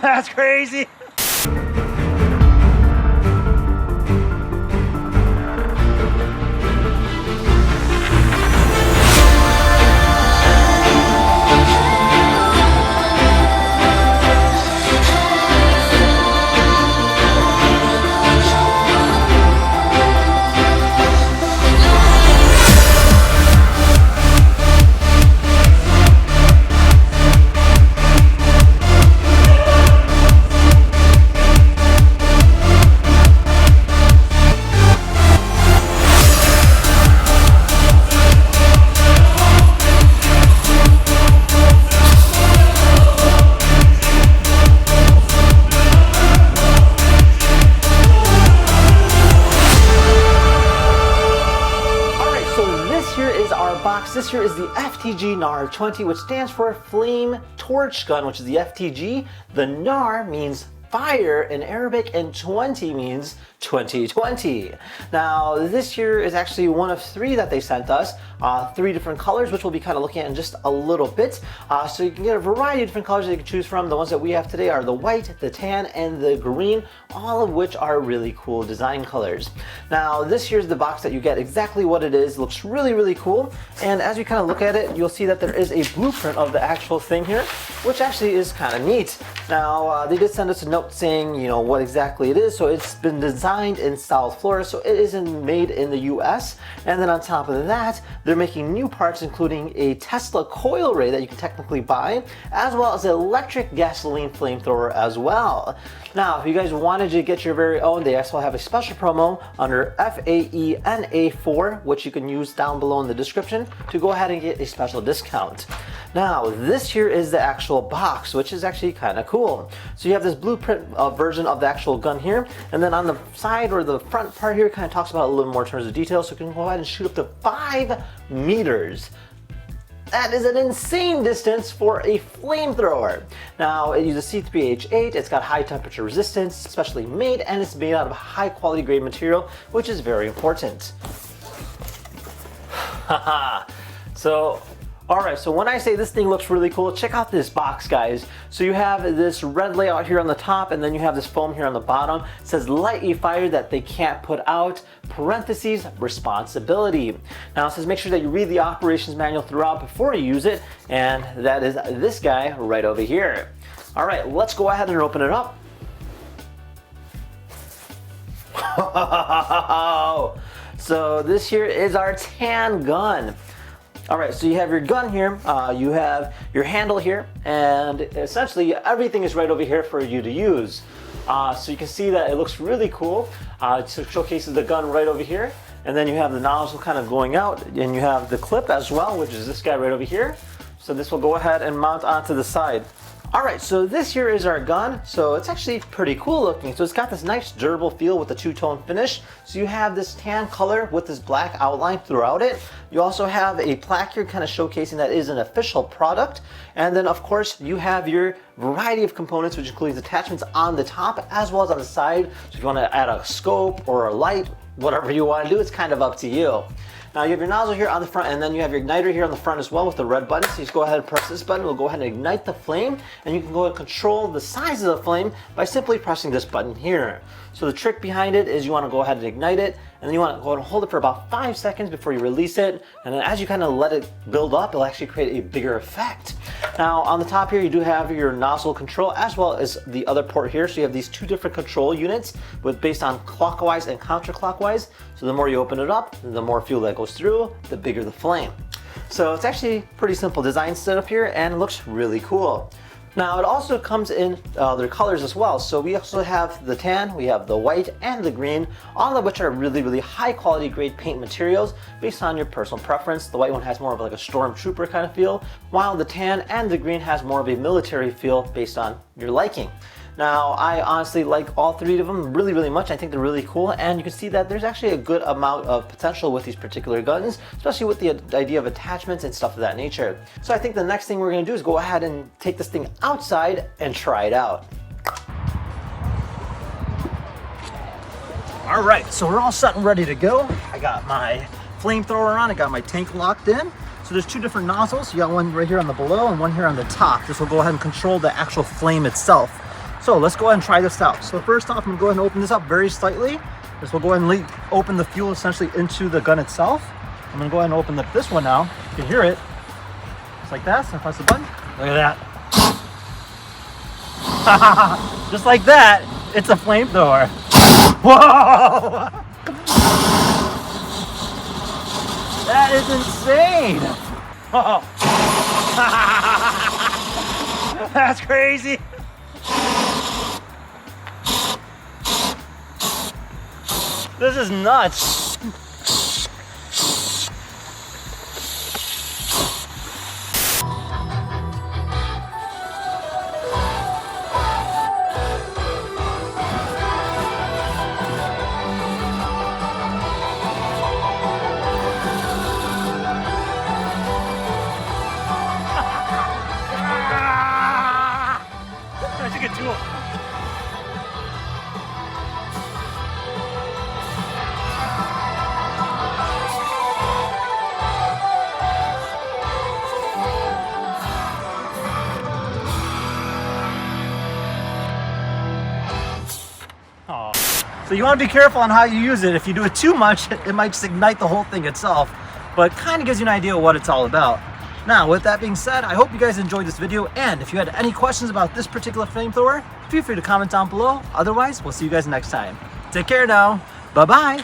That's crazy. This here is the FTG-NAR20, which stands for Flame Torch Gun, which is the FTG. The NAR means fire in Arabic, and 20 means 2020. Now, this here is actually one of 3 that they sent us, 3 different colors, which we'll be kind of looking at in just a little bit. So you can get a variety of different colors that you can choose from. The ones that we have today are the white, the tan, and the green, all of which are really cool design colors. Now, this here's the box that you get exactly what it is. It looks really, really cool. And as you kind of look at it, you'll see that there is a blueprint of the actual thing here, which actually is kind of neat. Now, they did send us a note saying, you know, what exactly it is. So it's been designed in South Florida, so it isn't made in the US. And then on top of that, they're making new parts, including a Tesla coil ray that you can technically buy, as well as an electric gasoline flamethrower as well. Now, if you guys wanted to get your very own, they also have a special promo under FAENA4, which you can use down below in the description to go ahead and get a special discount. Now, this here is the actual box, which is actually kind of cool. So you have this blueprint version of the actual gun here, and then on the side or the front part here kind of talks about a little more in terms of detail, so you can go ahead and shoot up to 5 meters. That is an insane distance for a flamethrower. Now, it uses C3H8, it's got high temperature resistance, specially made, and it's made out of high quality grade material, which is very important. Haha. Alright, so when I say this thing looks really cool, check out this box, guys. So you have this red layout here on the top, and then you have this foam here on the bottom. It says light a fire that they can't put out, parentheses, responsibility. Now it says make sure that you read the operations manual throughout before you use it, and that is this guy right over here. Alright, let's go ahead and open it up. So this here is our tan gun. Alright, so you have your gun here, you have your handle here, and essentially everything is right over here for you to use. So you can see that it looks really cool. It showcases the gun right over here, and then you have the nozzle kind of going out, and you have the clip as well, which is this guy right over here. So this will go ahead and mount onto the side. Alright, so this here is our gun. So it's actually pretty cool looking. So it's got this nice durable feel with the two-tone finish. So you have this tan color with this black outline throughout it. You also have a plaque here kind of showcasing that it is an official product. And then of course you have your variety of components, which includes attachments on the top as well as on the side. So if you want to add a scope or a light, whatever you want to do, it's kind of up to you. Now you have your nozzle here on the front, and then you have your igniter here on the front as well with the red button. So you just go ahead and press this button. We'll go ahead and ignite the flame, and you can go and control the size of the flame by simply pressing this button here. So the trick behind it is you want to go ahead and ignite it, and then you want to go ahead and hold it for about 5 seconds before you release it. And then as you kind of let it build up, it'll actually create a bigger effect. Now on the top here, you do have your nozzle control as well as the other port here. So you have these 2 different control units based on clockwise and counterclockwise. So the more you open it up, the more fuel that goes through, the bigger the flame. So it's actually pretty simple design setup here, and it looks really cool. Now it also comes in their colors as well. So we also have the tan, we have the white, and the green, all of which are really, really high quality grade paint materials based on your personal preference. The white one has more of like a stormtrooper kind of feel, while the tan and the green has more of a military feel based on your liking. Now, I honestly like all 3 of them really, really much. I think they're really cool, and you can see that there's actually a good amount of potential with these particular guns, especially with the idea of attachments and stuff of that nature. So I think the next thing we're going to do is go ahead and take this thing outside and try it out. All right, so we're all set and ready to go. I got my flamethrower on, I got my tank locked in. So So there's two different nozzles. You got one right here on the below and one here on the top. This will go ahead and control the actual flame itself. So let's go ahead and try this out. So first off, I'm gonna go ahead and open this up very slightly. This will go ahead and open the fuel essentially into the gun itself. I'm gonna go ahead and open this one now. You can hear it. Just like that, so I press the button. Look at that. Just like that, it's a flamethrower. Whoa! That is insane. Oh. That's crazy. This is nuts. That's a good tool. So you want to be careful on how you use it. If you do it too much, it might just ignite the whole thing itself, but kind of gives you an idea of what it's all about. Now, with that being said, I hope you guys enjoyed this video, and if you had any questions about this particular flamethrower, feel free to comment down below. Otherwise, we'll see you guys next time. Take care now. Bye-bye.